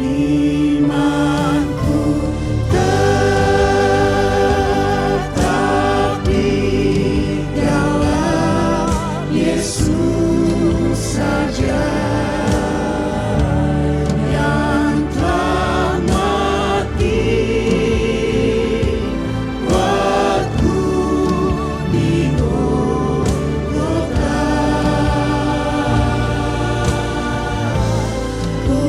Imanku tetap di dalam Yesus saja, yang telah mati buatku di Golgota. Ku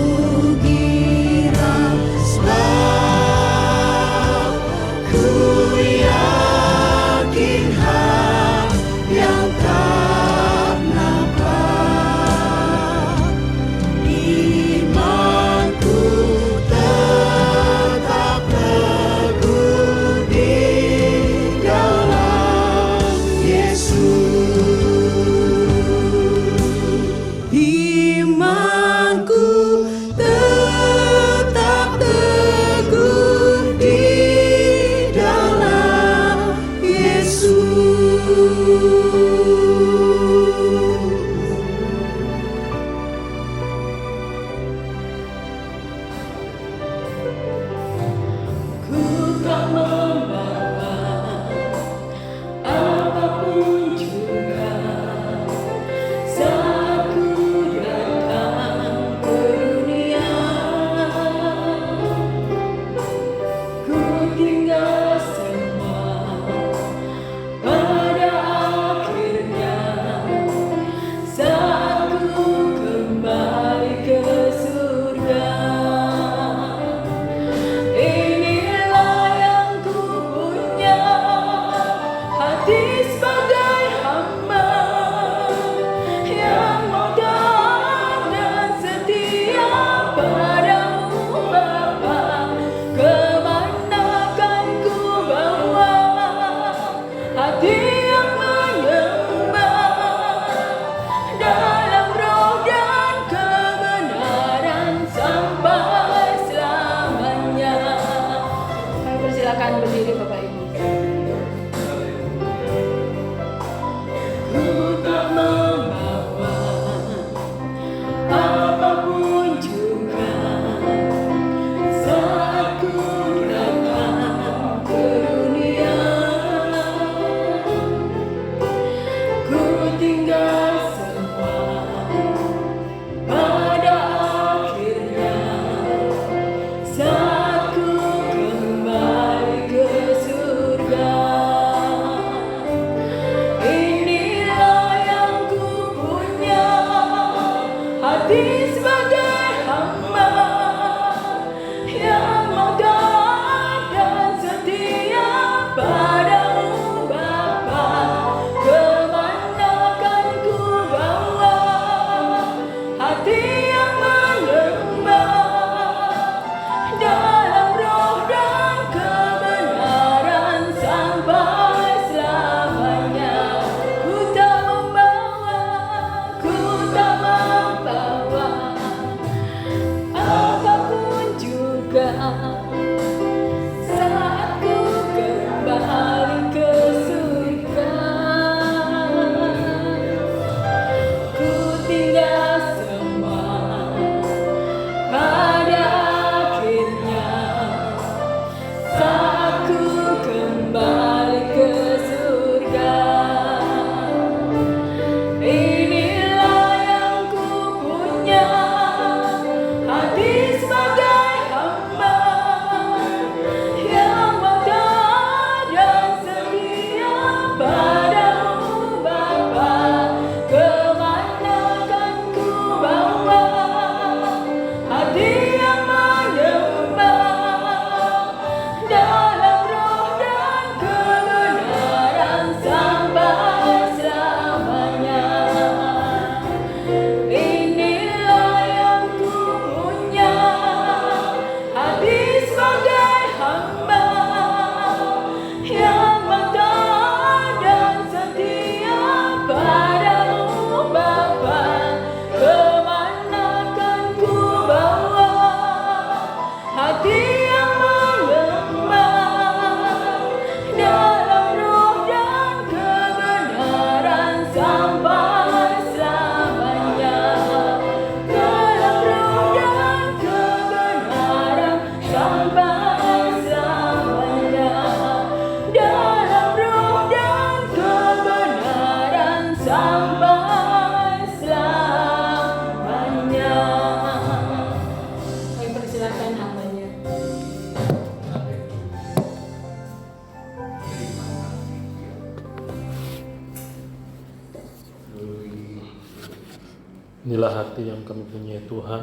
hati yang kami punyai Tuhan,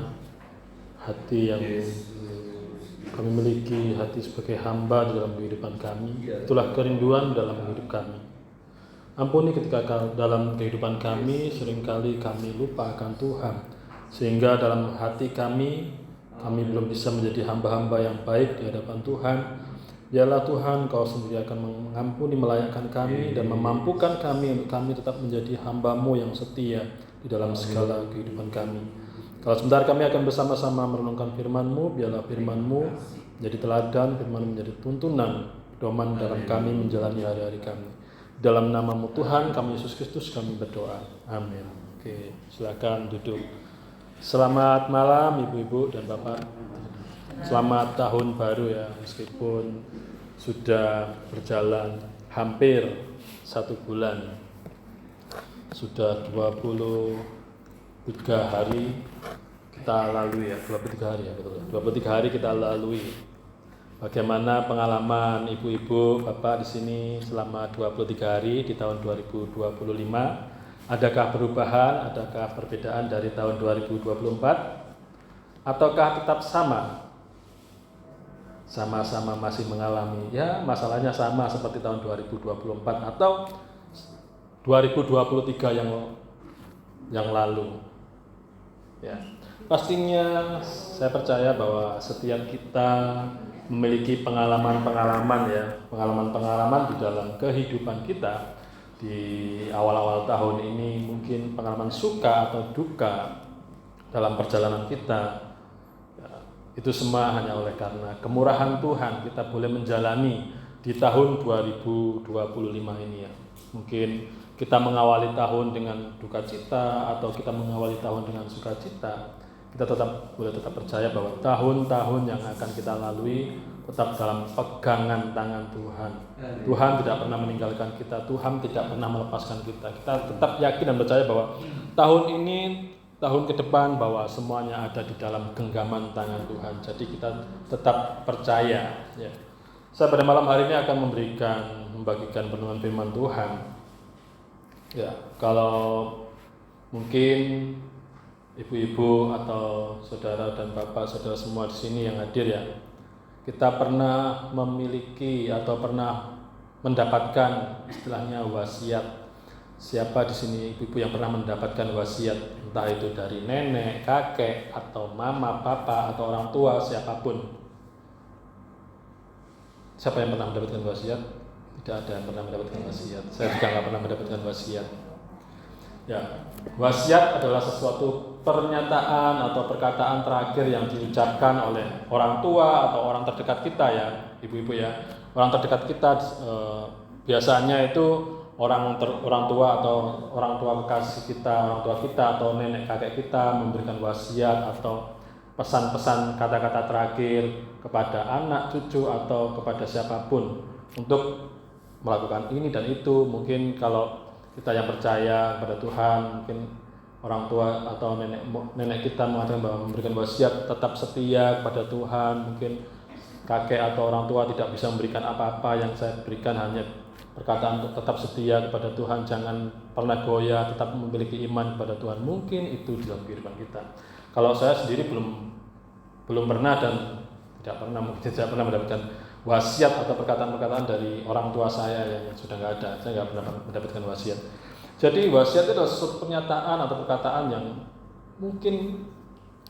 hati yang kami miliki, hati sebagai hamba di dalam kehidupan kami. Itulah kerinduan dalam hidup kami. Ampuni ketika dalam kehidupan kami seringkali kami lupa akan Tuhan, sehingga dalam hati kami belum bisa menjadi hamba-hamba yang baik di hadapan Tuhan. Biarlah Tuhan Kau sendiri akan mengampuni, melayakkan kami dan memampukan kami untuk kami tetap menjadi hamba-Mu yang setia di dalam segala kehidupan kami. Kalau sebentar kami akan bersama-sama merenungkan firman-Mu, biarlah firman-Mu menjadi teladan, firman-Mu menjadi tuntunan, pedoman dalam kami menjalani hari-hari kami. Dalam nama-Mu Tuhan kami Yesus Kristus kami berdoa. Amin. Oke, silakan duduk. Selamat malam Ibu-ibu dan Bapak. Selamat tahun baru ya, meskipun sudah berjalan hampir 1 bulan. Sudah 23 hari kita lalui ya, 23 hari ya, betul. 23 hari kita lalui. Bagaimana pengalaman Ibu-ibu, Bapak di sini selama 23 hari di tahun 2025? Adakah perubahan, adakah perbedaan dari tahun 2024? Ataukah tetap sama? Sama-sama masih mengalami, ya masalahnya sama seperti tahun 2024 atau 2023 yang lalu. Ya, pastinya saya percaya bahwa setiap kita memiliki pengalaman-pengalaman di dalam kehidupan kita. Di awal-awal tahun ini mungkin pengalaman suka atau duka dalam perjalanan kita. Ya, itu semua hanya oleh karena kemurahan Tuhan kita boleh menjalani di tahun 2025 ini ya. Mungkin kita mengawali tahun dengan duka cita atau kita mengawali tahun dengan sukacita. Kita boleh tetap percaya bahwa tahun-tahun yang akan kita lalui tetap dalam pegangan tangan Tuhan. Tuhan tidak pernah meninggalkan kita, Tuhan tidak pernah melepaskan kita. Kita tetap yakin dan percaya bahwa tahun ini, tahun ke depan, bahwa semuanya ada di dalam genggaman tangan Tuhan. Jadi kita tetap percaya. Ya. Saya pada malam hari ini akan membagikan renungan firman Tuhan. Ya, kalau mungkin ibu-ibu atau saudara dan bapak, saudara semua di sini yang hadir ya, kita pernah memiliki atau pernah mendapatkan istilahnya wasiat. Siapa di sini ibu-ibu yang pernah mendapatkan wasiat, entah itu dari nenek, kakek, atau mama, papa, atau orang tua, siapapun? Siapa yang pernah mendapatkan wasiat? Tidak ada yang pernah mendapatkan wasiat. Saya juga nggak pernah mendapatkan wasiat. Ya, wasiat adalah sesuatu pernyataan atau perkataan terakhir yang diucapkan oleh orang tua atau orang terdekat kita ya, ibu-ibu ya. Orang terdekat kita biasanya itu orang tua atau orang tua kekasih kita, orang tua kita atau nenek kakek kita memberikan wasiat atau pesan-pesan kata-kata terakhir kepada anak, cucu atau kepada siapapun untuk melakukan ini dan itu. Mungkin kalau kita yang percaya kepada Tuhan, mungkin orang tua atau nenek kita mengatakan bahwa memberikan wasiat tetap setia kepada Tuhan. Mungkin kakek atau orang tua tidak bisa memberikan apa-apa, yang saya berikan hanya perkataan untuk tetap setia kepada Tuhan, jangan pernah goyah, tetap memiliki iman kepada Tuhan. Mungkin itu dalam kehidupan kita. Kalau saya sendiri belum pernah dan tidak pernah mendapatkan wasiat atau perkataan-perkataan dari orang tua saya yang sudah nggak ada. Saya nggak pernah mendapatkan wasiat. Jadi wasiat itu adalah suatu pernyataan atau perkataan yang mungkin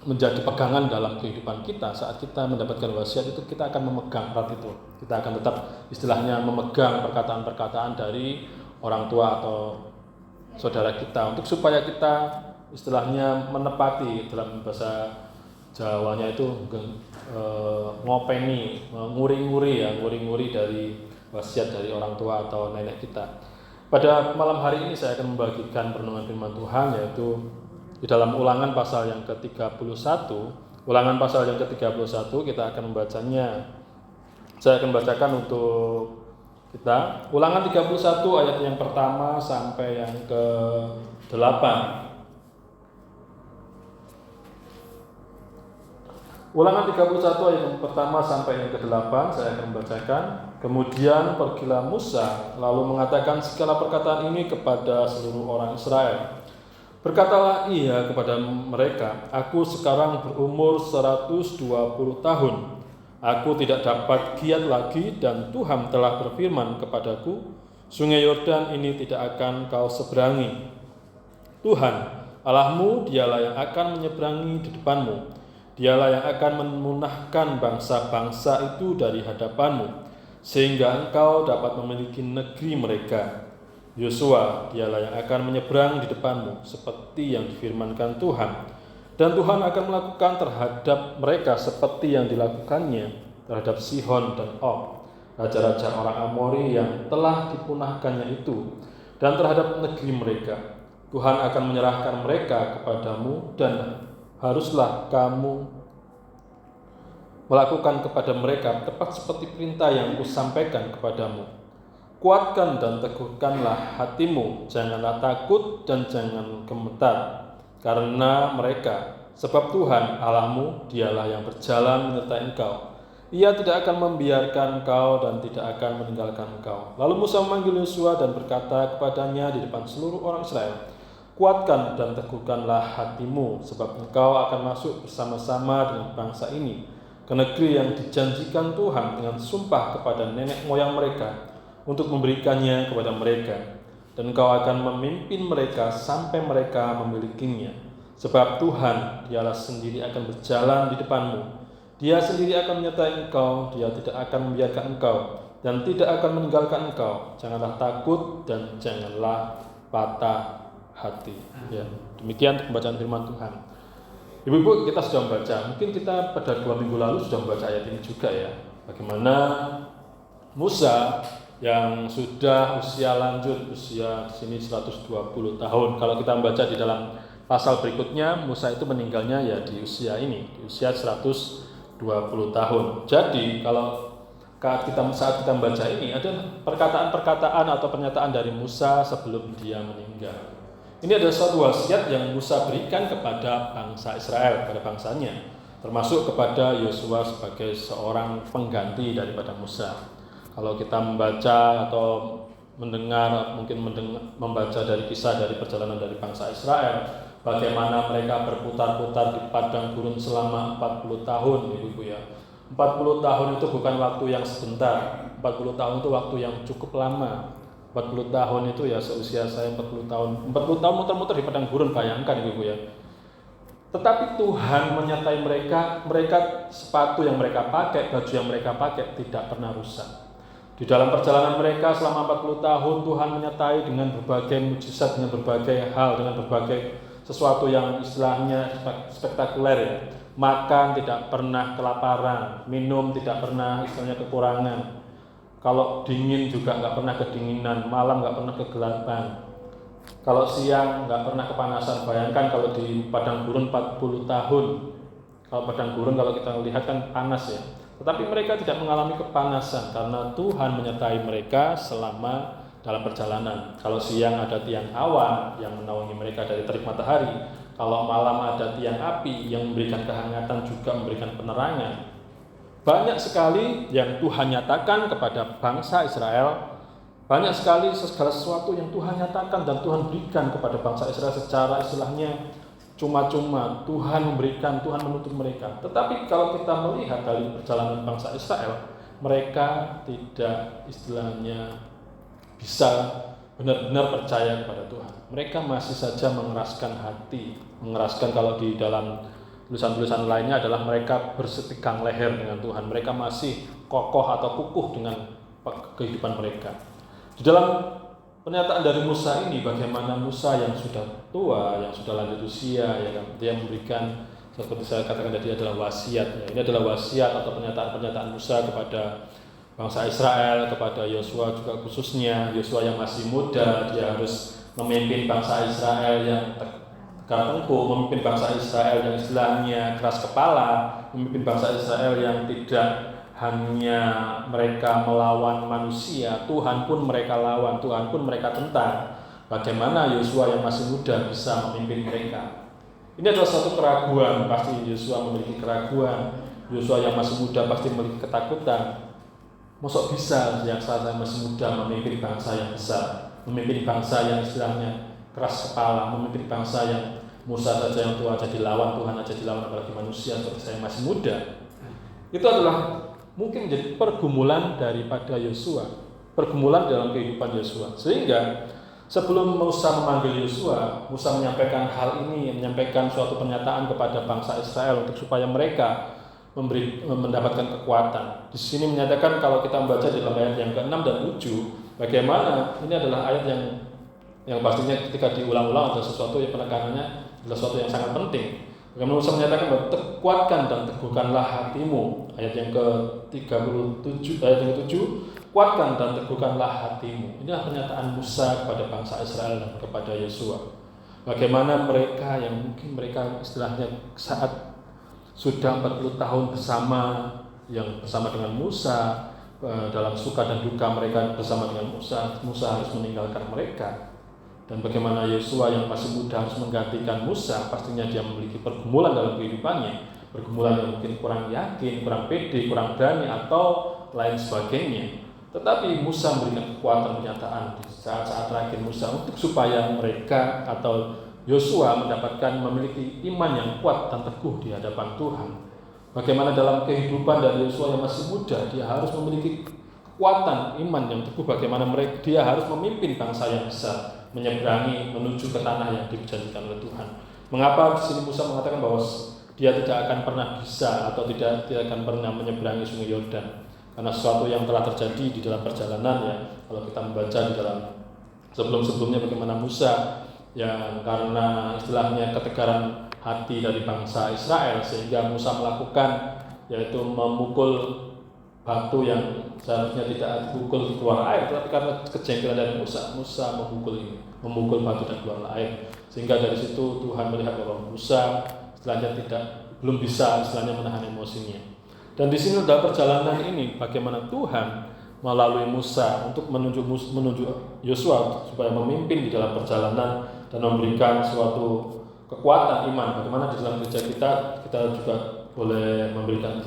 menjadi pegangan dalam kehidupan kita. Saat kita mendapatkan wasiat itu kita akan memegang erat itu. Kita akan tetap istilahnya memegang perkataan-perkataan dari orang tua atau saudara kita untuk supaya kita istilahnya menepati, dalam bahasa Jawanya itu ngopeni, nguri-nguri dari wasiat dari orang tua atau nenek kita. Pada malam hari ini saya akan membagikan renungan firman Tuhan, yaitu di dalam Ulangan pasal yang ke-31. Ulangan pasal yang ke-31 kita akan membacanya. Saya akan bacakan untuk kita Ulangan 31 ayat yang pertama sampai yang ke-8. Ulangan 31 ayat yang pertama sampai yang ke-8 saya akan membacakan. Kemudian pergilah Musa lalu mengatakan segala perkataan ini kepada seluruh orang Israel. Berkatalah ia kepada mereka, "Aku sekarang berumur 120 tahun. Aku tidak dapat giat lagi, dan Tuhan telah berfirman kepadaku, Sungai Yordan ini tidak akan kau seberangi. Tuhan, Allahmu, dialah yang akan menyeberangi di depanmu. Dialah yang akan memunahkan bangsa-bangsa itu dari hadapanmu, sehingga engkau dapat memiliki negeri mereka. Yosua, dialah yang akan menyeberang di depanmu, seperti yang difirmankan Tuhan. Dan Tuhan akan melakukan terhadap mereka seperti yang dilakukannya terhadap Sihon dan Og, raja-raja orang Amori yang telah dipunahkannya itu, dan terhadap negeri mereka. Tuhan akan menyerahkan mereka kepadamu, dan haruslah kamu melakukan kepada mereka tepat seperti perintah yang kusampaikan kepadamu. Kuatkan dan teguhkanlah hatimu, janganlah takut dan jangan gemetar karena mereka, sebab Tuhan Allahmu, dialah yang berjalan menyertai engkau. Ia tidak akan membiarkan engkau dan tidak akan meninggalkan engkau." Lalu Musa memanggil Yosua dan berkata kepadanya di depan seluruh orang Israel, "Kuatkan dan teguhkanlah hatimu, sebab engkau akan masuk bersama-sama dengan bangsa ini ke negeri yang dijanjikan Tuhan dengan sumpah kepada nenek moyang mereka untuk memberikannya kepada mereka, dan engkau akan memimpin mereka sampai mereka memilikinya. Sebab Tuhan, dialah sendiri akan berjalan di depanmu. Dia sendiri akan menyertai engkau, dia tidak akan membiarkan engkau, dan tidak akan meninggalkan engkau. Janganlah takut dan janganlah patah hati." Ya, demikian pembacaan firman Tuhan. Ibu-ibu, kita sudah membaca, mungkin kita pada 2 minggu lalu sudah membaca ayat ini juga ya, bagaimana Musa yang sudah usia lanjut, usia di sini 120 tahun. Kalau kita membaca di dalam pasal berikutnya, Musa itu meninggalnya ya di usia ini, di usia 120 tahun. Jadi kalau saat kita membaca ini, ada perkataan-perkataan atau pernyataan dari Musa sebelum dia meninggal. Ini adalah suatu wasiat yang Musa berikan kepada bangsa Israel, kepada bangsanya, termasuk kepada Yosua sebagai seorang pengganti daripada Musa. Kalau kita membaca atau membaca dari kisah dari perjalanan dari bangsa Israel, bagaimana mereka berputar-putar di padang gurun selama 40 tahun, Ibu ya. 40 tahun itu bukan waktu yang sebentar. 40 tahun itu waktu yang cukup lama. 40 tahun itu ya seusia saya 40 tahun. 40 tahun muter-muter di padang gurun, bayangkan Ibu ya. Tetapi Tuhan menyertai mereka sepatu yang mereka pakai, baju yang mereka pakai tidak pernah rusak. Di dalam perjalanan mereka selama 40 tahun, Tuhan menyertai dengan berbagai mujizat, dengan berbagai hal, dengan berbagai sesuatu yang istilahnya spektakuler ya. Makan tidak pernah kelaparan, minum tidak pernah istilahnya kekurangan. Kalau dingin juga nggak pernah kedinginan, malam nggak pernah kegelapan. Kalau siang nggak pernah kepanasan. Bayangkan kalau di padang gurun 40 tahun. Kalau padang gurun kalau kita lihat kan panas ya. Tetapi mereka tidak mengalami kepanasan karena Tuhan menyertai mereka selama dalam perjalanan. Kalau siang ada tiang awan yang menaungi mereka dari terik matahari. Kalau malam ada tiang api yang memberikan kehangatan juga memberikan penerangan. Banyak sekali yang Tuhan nyatakan kepada bangsa Israel. Banyak sekali segala sesuatu yang Tuhan nyatakan dan Tuhan berikan kepada bangsa Israel secara istilahnya cuma-cuma. Tuhan memberikan, Tuhan menuntut mereka. Tetapi kalau kita melihat dari perjalanan bangsa Israel, mereka tidak istilahnya bisa benar-benar percaya kepada Tuhan. Mereka masih saja mengeraskan hati. Mengeraskan, kalau di dalam tulisan-tulisan lainnya adalah mereka bersetegang leher dengan Tuhan. Mereka masih kokoh atau kukuh dengan kehidupan mereka. Di dalam pernyataan dari Musa ini, bagaimana Musa yang sudah tua, yang sudah lanjut usia, ya kan, dia memberikan, seperti saya katakan tadi, adalah wasiat. Ya. Ini adalah wasiat atau pernyataan-pernyataan Musa kepada bangsa Israel, kepada Yosua juga khususnya. Yosua yang masih muda, dia harus memimpin bangsa Israel yang tegak tengkuk, memimpin bangsa Israel yang istilahnya keras kepala, memimpin bangsa Israel yang tidak hanya mereka melawan manusia, Tuhan pun mereka lawan, Tuhan pun mereka tentang. Bagaimana Yosua yang masih muda bisa memimpin mereka? Ini adalah suatu keraguan, pasti Yosua memiliki keraguan. Yosua yang masih muda pasti memiliki ketakutan. Mosok bisa yang saya masih muda memimpin bangsa yang besar, memimpin bangsa yang istilahnya keras kepala, memimpin bangsa yang Musa saja yang tua aja dilawan, Tuhan aja dilawan, apalagi manusia seperti saya masih muda. Itu adalah mungkin menjadi pergumulan daripada Yosua, pergumulan dalam kehidupan Yosua. Sehingga sebelum Musa memanggil Yosua, Musa menyampaikan hal ini, menyampaikan suatu pernyataan kepada bangsa Israel untuk supaya mereka mendapatkan kekuatan. Di sini menyatakan kalau kita membaca di dalam ayat yang ke-6 dan 7, bagaimana ini adalah ayat yang pastinya ketika diulang-ulang ada sesuatu yang penekanannya adalah sesuatu yang sangat penting. Bagaimana Musa menyatakan bahwa kuatkan dan teguhkanlah hatimu. Ayat yang ke-37, ayat yang ke-7, kuatkan dan teguhkanlah hatimu. Inilah pernyataan Musa kepada bangsa Israel dan kepada Yosua. Bagaimana mereka yang mungkin mereka istilahnya saat sudah 40 tahun bersama dengan Musa, dalam suka dan duka mereka bersama dengan Musa harus meninggalkan mereka. Dan bagaimana Yosua yang masih muda harus menggantikan Musa, pastinya dia memiliki pergumulan dalam kehidupannya, pergumulan yang mungkin kurang yakin, kurang pede, kurang berani atau lain sebagainya. Tetapi Musa memberikan kekuatan pernyataan di saat-saat terakhir Musa untuk supaya mereka atau Yosua memiliki iman yang kuat dan teguh di hadapan Tuhan. Bagaimana dalam kehidupan dari Yosua yang masih muda, dia harus memiliki kekuatan iman yang teguh. Bagaimana dia harus memimpin bangsa yang besar, menyeberangi menuju ke tanah yang dijanjikan oleh Tuhan. Mengapa di sini Musa mengatakan bahwa dia tidak akan pernah bisa atau tidak akan pernah menyeberangi Sungai Yordan? Karena sesuatu yang telah terjadi di dalam perjalanan ya. Kalau kita membaca di dalam sebelum-sebelumnya bagaimana Musa yang karena istilahnya ketegaran hati dari bangsa Israel sehingga Musa melakukan yaitu memukul batu yang seharusnya tidak dipukul keluar air, tetapi karena kejengkelan dari Musa memukul batu dan keluar air. Sehingga dari situ Tuhan melihat bahwa Musa istilahnya belum bisa istilahnya menahan emosinya. Dan di sini dalam perjalanan ini bagaimana Tuhan melalui Musa untuk menunjuk Yosua supaya memimpin di dalam perjalanan dan memberikan suatu kekuatan iman. Bagaimana di dalam gereja kita juga boleh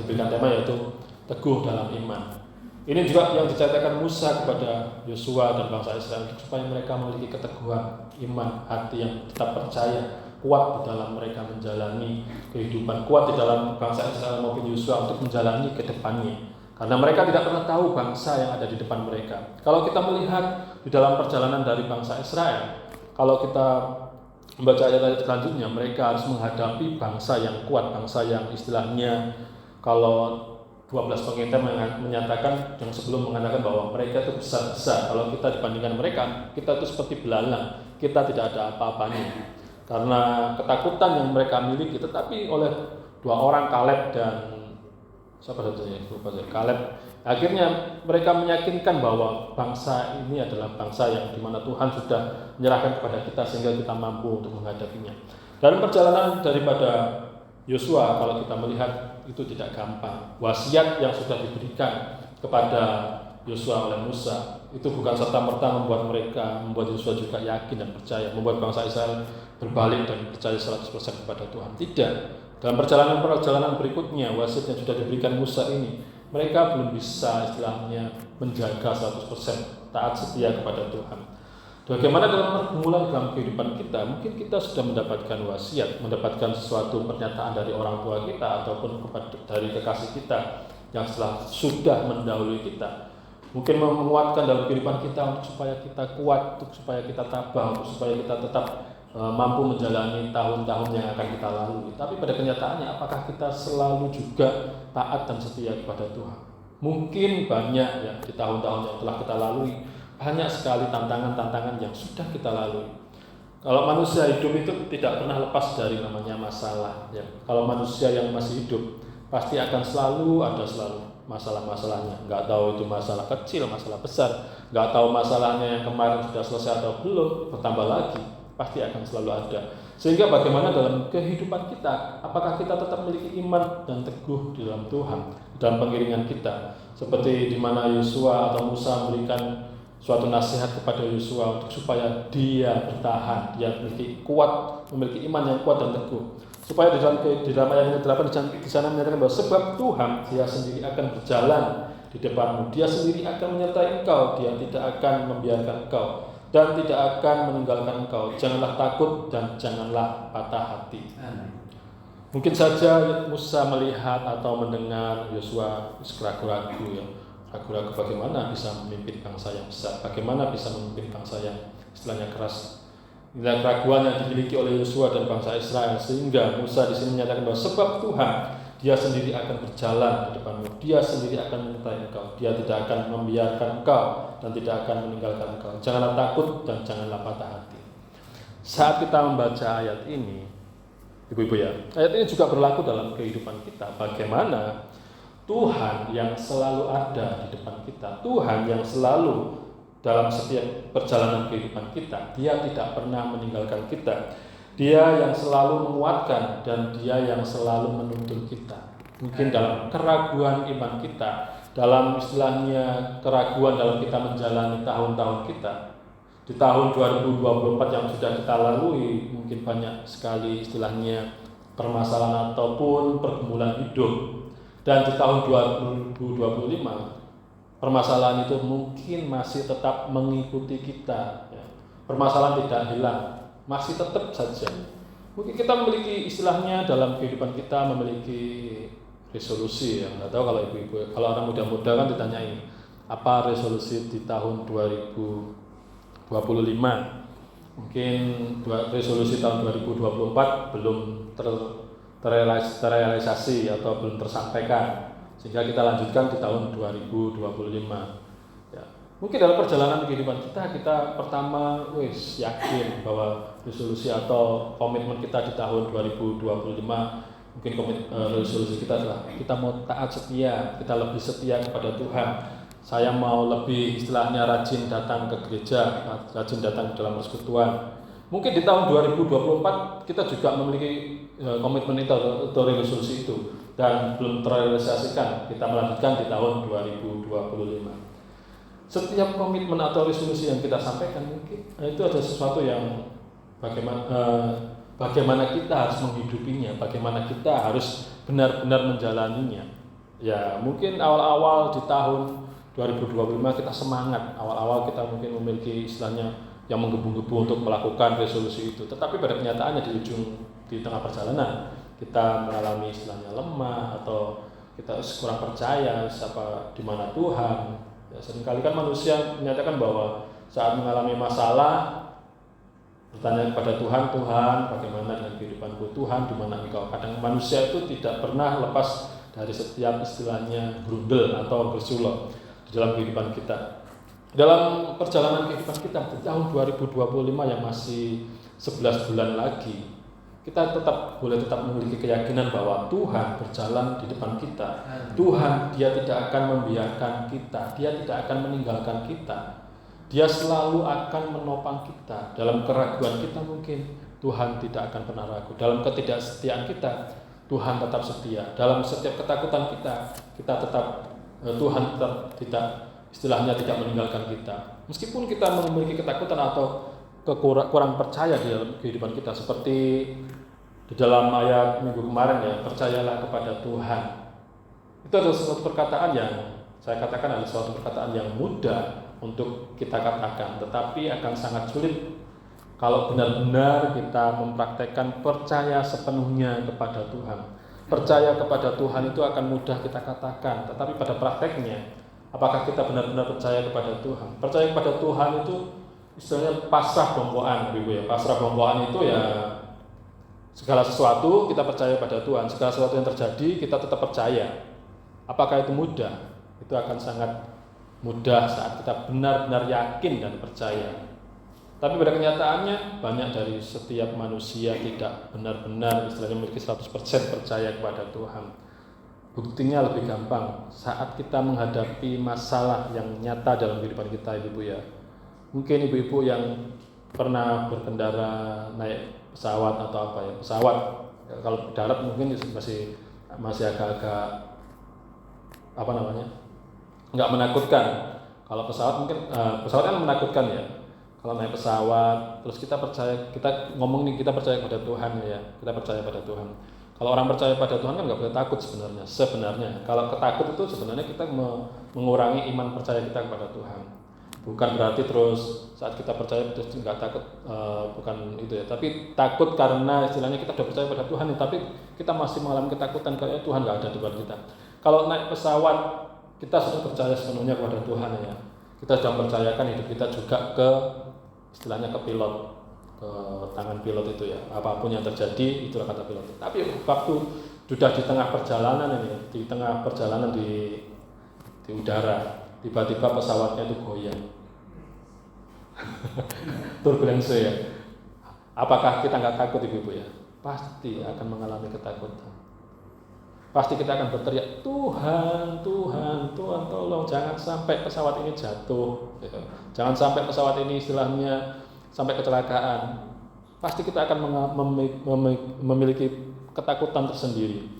diberikan tema yaitu teguh dalam iman. Ini juga yang dicatatkan Musa kepada Yosua dan bangsa Israel supaya mereka memiliki keteguhan iman, hati yang tetap percaya, kuat di dalam mereka menjalani kehidupan, kuat di dalam bangsa Israel maupun Yosua untuk menjalani ke depannya. Karena mereka tidak pernah tahu bangsa yang ada di depan mereka. Kalau kita melihat di dalam perjalanan dari bangsa Israel, kalau kita membaca ayat-ayat selanjutnya, mereka harus menghadapi bangsa yang kuat, bangsa yang istilahnya kalau 12 pengintai menyatakan yang sebelum mengatakan bahwa mereka itu besar-besar. Kalau kita dibandingkan mereka, kita itu seperti belalang, kita tidak ada apa-apanya. Karena ketakutan yang mereka miliki, tetapi oleh dua orang Kaleb dan Kaleb, akhirnya mereka meyakinkan bahwa bangsa ini adalah bangsa yang dimana Tuhan sudah menyerahkan kepada kita sehingga kita mampu untuk menghadapinya. Dalam perjalanan daripada Yosua, kalau kita melihat itu tidak gampang. Wasiat yang sudah diberikan kepada Yosua oleh Musa itu bukan serta-merta membuat Yosua juga yakin dan percaya, membuat bangsa Israel berbalik dan percaya 100% kepada Tuhan. Tidak. Dalam perjalanan berikutnya, wasiat yang sudah diberikan Musa ini, mereka belum bisa istilahnya menjaga 100% taat setia kepada Tuhan. Bagaimana dalam pergumulan dalam kehidupan kita, mungkin kita sudah mendapatkan wasiat, mendapatkan sesuatu pernyataan dari orang tua kita ataupun dari kekasih kita yang sudah mendahului kita. Mungkin menguatkan dalam kehidupan kita untuk supaya kita kuat, untuk supaya kita tabah, untuk supaya kita tetap mampu menjalani tahun-tahun yang akan kita lalui. Tapi pada kenyataannya apakah kita selalu juga taat dan setia kepada Tuhan? Mungkin banyak ya di tahun-tahun yang telah kita lalui, banyak sekali tantangan-tantangan yang sudah kita lalui. Kalau manusia hidup itu tidak pernah lepas dari namanya masalah ya. Kalau manusia yang masih hidup pasti akan selalu ada masalah-masalahnya. Nggak tahu itu masalah kecil, masalah besar. Nggak tahu masalahnya yang kemarin sudah selesai atau belum, bertambah lagi. Pasti akan selalu ada. Sehingga bagaimana dalam kehidupan kita, apakah kita tetap memiliki iman dan teguh di dalam Tuhan, dalam pengiringan kita. Seperti di mana Yosua atau Musa memberikan suatu nasihat kepada Yosua untuk supaya dia bertahan, dia memiliki iman yang kuat dan teguh. Supaya di dalam ayat 8 di sana menyatakan bahwa sebab Tuhan dia sendiri akan berjalan di depanmu, dia sendiri akan menyertai engkau, dia tidak akan membiarkan engkau dan tidak akan meninggalkan engkau. Janganlah takut dan janganlah patah hati. Mungkin saja Musa melihat atau mendengar Yosua ragu-ragu ya. Ragu-ragu bagaimana bisa memimpin bangsa yang besar, bagaimana bisa memimpin bangsa yang istilahnya keras. Inilah keraguan yang dimiliki oleh Yosua dan bangsa Israel, sehingga Musa di sini menyatakan bahwa sebab Tuhan, Dia sendiri akan berjalan di depanmu, Dia sendiri akan menyertai engkau, Dia tidak akan membiarkan engkau dan tidak akan meninggalkan engkau. Janganlah takut dan janganlah patah hati. Saat kita membaca ayat ini, ibu-ibu ya, ayat ini juga berlaku dalam kehidupan kita. Bagaimana Tuhan yang selalu ada di depan kita, Tuhan yang selalu dalam setiap perjalanan kehidupan kita, Dia tidak pernah meninggalkan kita. Dia yang selalu menguatkan dan Dia yang selalu menuntun kita. Mungkin dalam keraguan iman kita, dalam istilahnya keraguan dalam kita menjalani tahun-tahun kita. Di tahun 2024 yang sudah kita lalui, mungkin banyak sekali istilahnya permasalahan ataupun pergumulan hidup. Dan di tahun 2025, permasalahan itu mungkin masih tetap mengikuti kita. Ya. Permasalahan tidak hilang, masih tetap saja. Mungkin kita memiliki istilahnya dalam kehidupan kita memiliki resolusi. Ya. Nggak tahu kalau ibu-ibu, kalau orang muda-muda kan ditanyai apa resolusi di tahun 2025. Mungkin resolusi tahun 2024 belum terrealisasi atau belum tersampaikan. Sehingga kita lanjutkan di tahun 2025. Ya. Mungkin dalam perjalanan kehidupan kita pertama yakin bahwa resolusi atau komitmen kita di tahun 2025, mungkin resolusi kita adalah kita mau taat setia, kita lebih setia kepada Tuhan. Saya mau lebih istilahnya rajin datang ke gereja, rajin datang dalam persekutuan. Mungkin di tahun 2024 kita juga memiliki komitmen itu atau resolusi itu dan belum terrealisasikan. Kita melanjutkan di tahun 2025. Setiap komitmen atau resolusi yang kita sampaikan mungkin itu ada sesuatu yang bagaimana kita harus menghidupinya, bagaimana kita harus benar-benar menjalaninya. Ya, mungkin awal-awal di tahun 2025 kita semangat, awal-awal kita mungkin memiliki istilahnya yang menggebu-gebu untuk melakukan resolusi itu. Tetapi pada kenyataannya di tengah perjalanan kita mengalami istilahnya lemah atau kita kurang percaya di mana Tuhan. Ya, seringkali kan manusia menyatakan bahwa saat mengalami masalah bertanya kepada Tuhan, bagaimana dengan kehidupanku, Tuhan, di mana engkau? Kadang manusia itu tidak pernah lepas dari setiap istilahnya grundel atau bersulap di dalam kehidupan kita. Dalam perjalanan kehidupan kita di tahun 2025 yang masih 11 bulan lagi, kita boleh tetap memiliki keyakinan bahwa Tuhan berjalan di depan kita. Tuhan, Dia tidak akan membiarkan kita, Dia tidak akan meninggalkan kita. Dia selalu akan menopang kita. Dalam keraguan kita mungkin Tuhan tidak akan pernah ragu. Dalam ketidaksetiaan kita, Tuhan tetap setia. Dalam setiap ketakutan kita tetap Tuhan tetap tidak meninggalkan kita. Meskipun kita memiliki ketakutan atau kurang percaya di dalam kehidupan kita, seperti di dalam ayat minggu kemarin ya, percayalah kepada Tuhan. Itu adalah suatu perkataan yang saya katakan adalah suatu perkataan yang mudah untuk kita katakan, tetapi akan sangat sulit kalau benar-benar kita mempraktekkan percaya sepenuhnya kepada Tuhan. Percaya kepada Tuhan itu akan mudah kita katakan, tetapi pada prakteknya, apakah kita benar-benar percaya kepada Tuhan? Percaya kepada Tuhan itu istilahnya pasrah bongkoan, Ibu ya. Pasrah bongkoan itu ya segala sesuatu kita percaya pada Tuhan, segala sesuatu yang terjadi kita tetap percaya. Apakah itu mudah? Itu akan sangat mudah saat kita benar-benar yakin dan percaya. Tapi pada kenyataannya banyak dari setiap manusia tidak benar-benar istilahnya memiliki 100% percaya kepada Tuhan. Buktinya lebih gampang saat kita menghadapi masalah yang nyata dalam kehidupan kita, Ibu ya. Mungkin ibu-ibu yang pernah berkendara naik pesawat atau apa ya, pesawat kalau darat mungkin masih agak-agak nggak menakutkan. Kalau pesawat mungkin pesawat kan menakutkan ya. Kalau naik pesawat, terus kita percaya kepada Tuhan ya, kita percaya pada Tuhan. Kalau orang percaya pada Tuhan kan nggak boleh takut sebenarnya. Kalau ketakut itu sebenarnya kita mengurangi iman percaya kita kepada Tuhan. Bukan berarti terus saat kita percaya terus nggak takut, bukan itu ya. Tapi takut karena istilahnya kita sudah percaya pada Tuhan, tapi kita masih mengalami ketakutan karena Tuhan nggak ada di depan kita. Kalau naik pesawat kita sudah percaya sepenuhnya kepada Tuhan ya. Kita sudah mempercayakan hidup kita juga ke istilahnya ke pilot, ke tangan pilot itu ya. Apapun yang terjadi itulah kata pilot. Tapi waktu sudah di tengah perjalanan ini, di tengah perjalanan di udara, tiba-tiba pesawatnya itu goyang. Turbulensi ya. Apakah kita nggak takut ibu-ibu ya? Pasti akan mengalami ketakutan. Pasti kita akan berteriak, Tuhan, Tuhan, Tuhan tolong jangan sampai pesawat ini jatuh. Gitu. Jangan sampai pesawat ini istilahnya sampai kecelakaan. Pasti kita akan memiliki ketakutan tersendiri.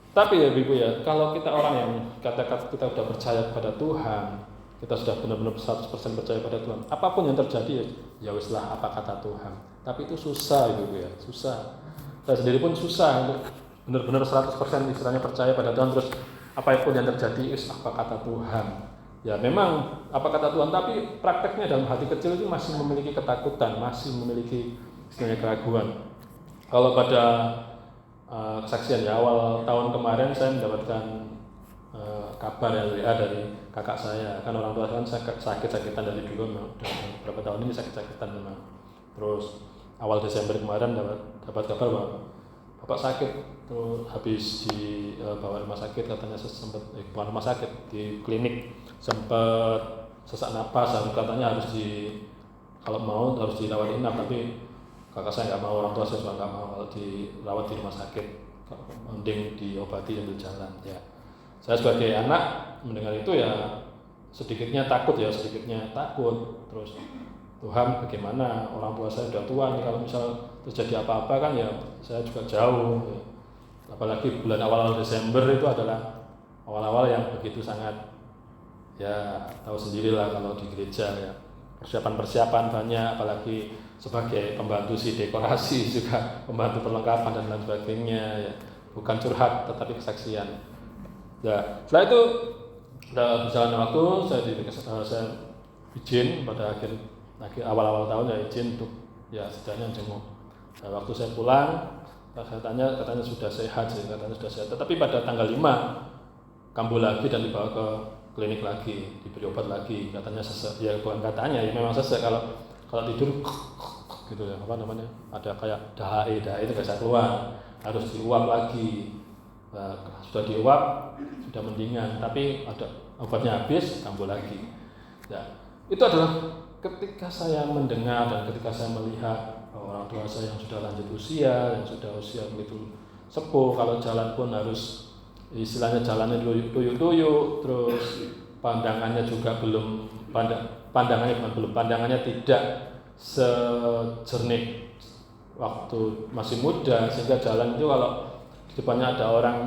Tapi ya ibu ya, kalau kita orang yang katakan kita sudah percaya kepada Tuhan, kita sudah benar-benar 100% percaya pada Tuhan, apapun yang terjadi ya weslah apa kata Tuhan. Tapi itu susah ibu ya, susah. Saya sendiri pun susah untuk benar-benar 100% istilahnya percaya pada Tuhan, terus apapun yang terjadi apa kata Tuhan. Ya memang apa kata Tuhan, tapi prakteknya dalam hati kecil itu masih memiliki ketakutan, masih memiliki istilahnya keraguan. Kalau pada kesaksian ya, awal tahun kemarin saya mendapatkan kabar ya dari kakak saya, kan orang tua saya kan sakit-sakitan dari dulu, beberapa tahun ini sakit-sakitan memang. Terus awal Desember kemarin dapat kabar bahwa bapak sakit, terus habis dibawa rumah sakit, katanya sempat bukan rumah sakit, di klinik sempat sesak napas, katanya harus kalau mau harus dirawat inap, tapi kakak saya nggak mau, orang tua saya juga nggak mau kalau dirawat di rumah sakit, mending diobati sambil jalan ya. Saya sebagai anak mendengar itu ya sedikitnya takut, terus Tuhan bagaimana, orang tua saya sudah tua nih, kalau misal terjadi apa-apa kan ya saya juga jauh ya. Apalagi bulan awal Desember itu adalah awal-awal yang begitu sangat ya, tahu sendirilah kalau di gereja ya, persiapan banyak, apalagi sebagai pembantu dekorasi juga, pembantu perlengkapan dan lain sebagainya ya. Bukan curhat tetapi kesaksian ya. Setelah itu berjalan waktu, saya izin pada akhir awal-awal tahun ya, izin untuk ya setidaknya jenguk. Nah, waktu saya pulang, saya tanya, katanya sudah sehat sih, tetapi pada tanggal 5 kambuh lagi dan dibawa ke klinik lagi, diberi obat lagi, katanya sesek. Ya bukan katanya, ya memang sesek, kalau tidur gitu ya, apa namanya, ada kayak dahae itu nggak bisa keluar, harus diuap lagi. Nah, sudah diuap, sudah mendingan, tapi ada obatnya habis, kambuh lagi. Ya, itu adalah ketika saya mendengar dan ketika saya melihat orang tua saya yang sudah lanjut usia, yang sudah usia begitu sepuh, kalau jalan pun harus istilahnya jalannya duyuk-duyuk, terus pandangannya juga pandangannya tidak sejernih waktu masih muda, sehingga jalan itu kalau di depannya ada orang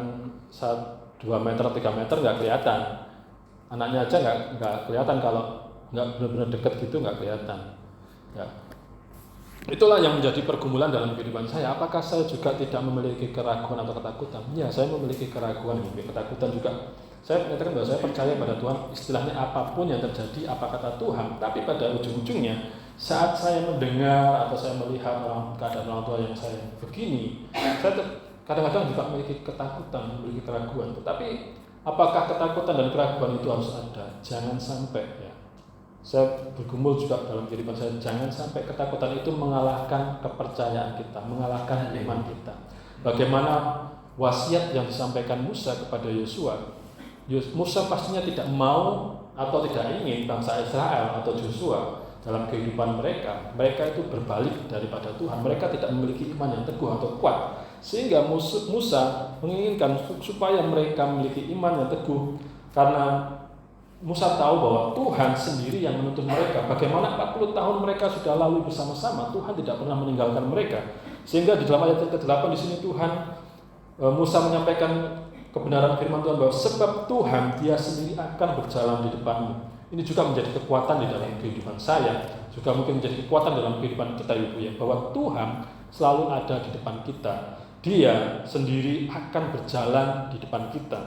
2 meter 3 meter nggak kelihatan, anaknya aja nggak kelihatan, kalau nggak benar-benar dekat gitu nggak kelihatan ya. Itulah yang menjadi pergumulan dalam kehidupan saya. Apakah saya juga tidak memiliki keraguan atau ketakutan? Ya, saya memiliki keraguan, ketakutan juga. Saya menyatakan bahwa saya percaya pada Tuhan, istilahnya apapun yang terjadi, apa kata Tuhan. Tapi pada ujung-ujungnya, saat saya mendengar atau saya melihat keadaan orang tua yang saya begini, saya kadang-kadang juga memiliki ketakutan, memiliki keraguan. Tetapi apakah ketakutan dan keraguan itu harus ada? Jangan sampai ya. Saya bergumul juga dalam kehidupan saya, jangan sampai ketakutan itu mengalahkan kepercayaan kita, mengalahkan iman kita. Bagaimana wasiat yang disampaikan Musa kepada Yosua, Musa pastinya tidak mau atau tidak ingin bangsa Israel atau Yosua dalam kehidupan mereka itu berbalik daripada Tuhan. Mereka tidak memiliki iman yang teguh atau kuat, sehingga Musa menginginkan supaya mereka memiliki iman yang teguh, karena Musa tahu bahwa Tuhan sendiri yang menuntun mereka. Bagaimana 40 tahun mereka sudah lalu bersama-sama, Tuhan tidak pernah meninggalkan mereka. Sehingga di dalam ayat ke-8 di sini Musa menyampaikan kebenaran firman Tuhan bahwa sebab Tuhan Dia sendiri akan berjalan di depanmu. Ini juga menjadi kekuatan di dalam kehidupan saya, juga mungkin menjadi kekuatan dalam kehidupan kita ibu ya, bahwa Tuhan selalu ada di depan kita. Dia sendiri akan berjalan di depan kita.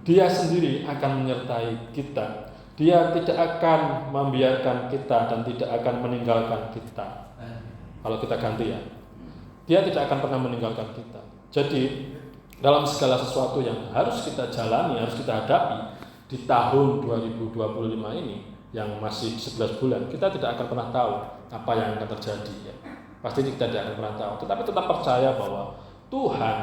Dia sendiri akan menyertai kita. Dia tidak akan membiarkan kita dan tidak akan meninggalkan kita. Kalau kita ganti ya, Dia tidak akan pernah meninggalkan kita. Jadi dalam segala sesuatu yang harus kita jalani, harus kita hadapi di tahun 2025 ini yang masih 11 bulan, kita tidak akan pernah tahu apa yang akan terjadi ya. Pasti kita tidak akan pernah tahu, tetapi tetap percaya bahwa Tuhan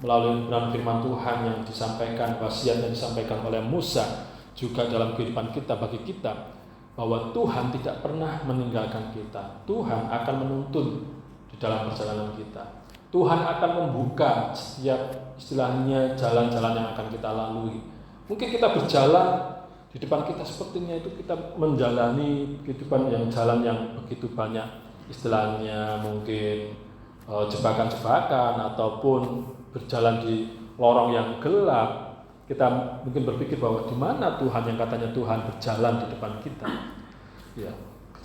melalui firman Tuhan yang disampaikan, wasiat yang disampaikan oleh Musa juga dalam kehidupan kita, bagi kita, bahwa Tuhan tidak pernah meninggalkan kita. Tuhan akan menuntun di dalam perjalanan kita. Tuhan akan membuka setiap istilahnya jalan-jalan yang akan kita lalui. Mungkin kita berjalan di depan kita sepertinya itu kita menjalani kehidupan yang jalan yang begitu banyak istilahnya mungkin jebakan-jebakan ataupun berjalan di lorong yang gelap. Kita mungkin berpikir bahwa di mana Tuhan yang katanya Tuhan berjalan di depan kita. Ya.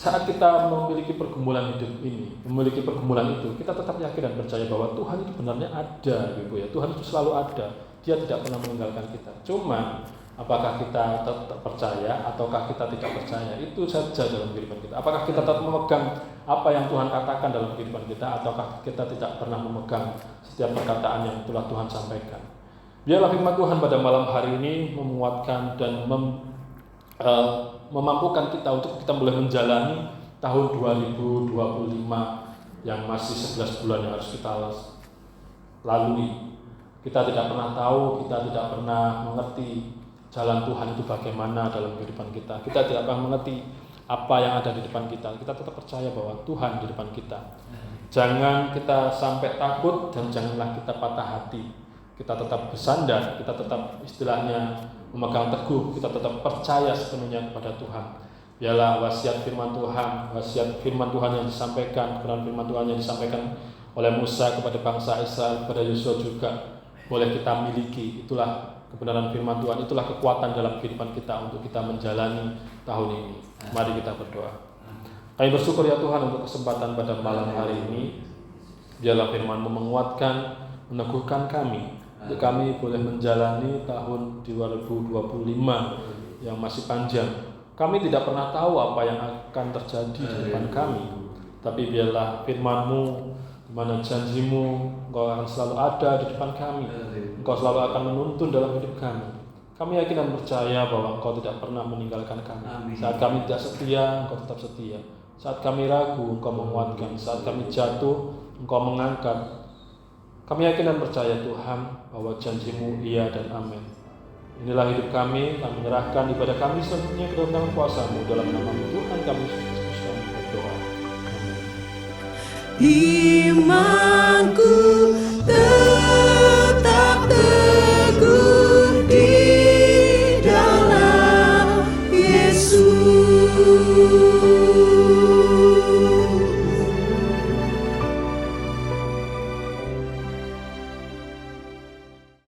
Saat kita memiliki pergumulan hidup ini, memiliki pergumulan itu, kita tetap yakin dan percaya bahwa Tuhan itu benarnya ada, Ibu ya. Tuhan itu selalu ada. Dia tidak pernah meninggalkan kita. Cuma apakah kita tetap percaya ataukah kita tidak percaya, itu saja dalam kehidupan kita. Apakah kita tetap memegang apa yang Tuhan katakan dalam kehidupan kita, ataukah kita tidak pernah memegang setiap perkataan yang telah Tuhan sampaikan. Biarlah firman Tuhan pada malam hari ini memuatkan dan memampukan kita untuk kita boleh menjalani tahun 2025 yang masih 11 bulan yang harus kita lalui. Kita tidak pernah tahu, kita tidak pernah mengerti jalan Tuhan itu bagaimana dalam kehidupan kita. Kita tidak pernah mengerti apa yang ada di depan kita. Kita tetap percaya bahwa Tuhan di depan kita. Jangan kita sampai takut dan janganlah kita patah hati. Kita tetap bersandar, kita tetap istilahnya memegang teguh, kita tetap percaya sepenuhnya kepada Tuhan. Biarlah wasiat firman Tuhan yang disampaikan, kebenaran firman Tuhan yang disampaikan oleh Musa kepada bangsa Israel, kepada Yosua juga boleh kita miliki. Itulah kebenaran firman Tuhan, itulah kekuatan dalam kehidupan kita untuk kita menjalani tahun ini. Mari kita berdoa. Kami bersyukur ya Tuhan untuk kesempatan pada malam hari ini. Biarlah firman-Mu menguatkan, meneguhkan kami, untuk kami boleh menjalani tahun 2025 yang masih panjang. Kami tidak pernah tahu apa yang akan terjadi di depan kami, tapi biarlah firman-Mu, di mana janji-Mu, Engkau akan selalu ada di depan kami. Engkau selalu akan menuntun dalam hidup kami. Kami yakin dan percaya bahwa Engkau tidak pernah meninggalkan kami. Saat kami tidak setia, Engkau tetap setia. Saat kami ragu, Engkau menguatkan. Saat kami jatuh, Engkau mengangkat. Kami yakin dan percaya Tuhan bahwa janji-Mu iya dan amin. Inilah hidup kami menyerahkan ibadah kami selanjutnya ke dalam kuasa-Mu. Dalam nama Tuhan kami Yesus Kristus kami berdoa. Amin. Imanku